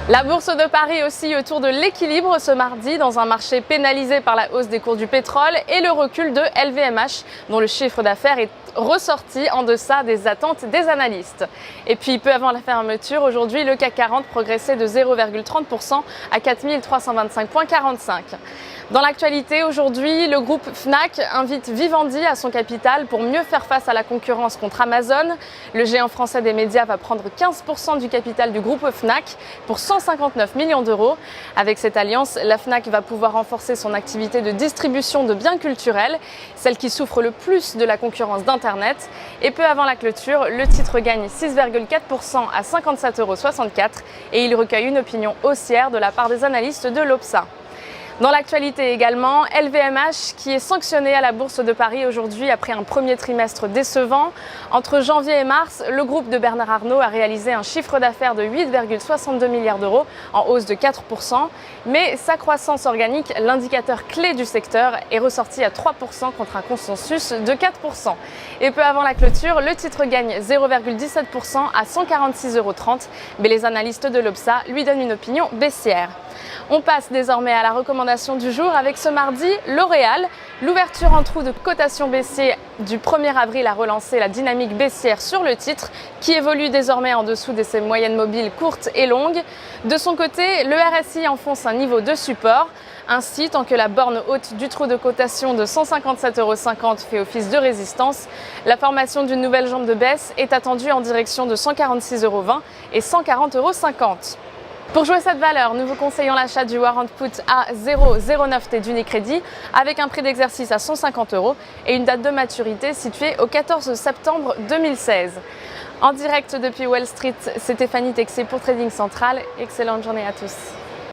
La bourse de Paris oscille autour de l'équilibre ce mardi dans un marché pénalisé par la hausse des cours du pétrole et le recul de LVMH dont le chiffre d'affaires est ressorti en deçà des attentes des analystes. Et puis peu avant la fermeture, aujourd'hui le CAC 40 progressait de 0,30% à 4325,45. Dans l'actualité aujourd'hui, le groupe Fnac invite Vivendi à son capital pour mieux faire face à la concurrence contre Amazon. Le géant français des médias va prendre 15% du capital du groupe Fnac pour 159 millions d'euros. Avec cette alliance, la Fnac va pouvoir renforcer son activité de distribution de biens culturels, celle qui souffre le plus de la concurrence d'Internet. Et peu avant la clôture, le titre gagne 6,4% à 57,64 € et il recueille une opinion haussière de la part des analystes de l'Opsa. Dans l'actualité également, LVMH qui est sanctionné à la Bourse de Paris aujourd'hui après un premier trimestre décevant. Entre janvier et mars, le groupe de Bernard Arnault a réalisé un chiffre d'affaires de 8,62 milliards d'euros en hausse de 4%. Mais sa croissance organique, l'indicateur clé du secteur, est ressorti à 3% contre un consensus de 4%. Et peu avant la clôture, le titre gagne 0,17% à 146,30 €, mais les analystes de l'Opsa lui donnent une opinion baissière. On passe désormais à la recommandation du jour avec ce mardi L'Oréal. L'ouverture en trou de cotation baissier du 1er avril a relancé la dynamique baissière sur le titre qui évolue désormais en dessous de ses moyennes mobiles courtes et longues. De son côté, le RSI enfonce un niveau de support. Ainsi, tant que la borne haute du trou de cotation de 157,50 € fait office de résistance, la formation d'une nouvelle jambe de baisse est attendue en direction de 146,20 € et 140,50 €. Pour jouer cette valeur, nous vous conseillons l'achat du warrant put à 0,09 T d'Unicredit avec un prix d'exercice à 150 € et une date de maturité située au 14 septembre 2016. En direct depuis Wall Street, c'est Stéphanie Texier pour Trading Central. Excellente journée à tous.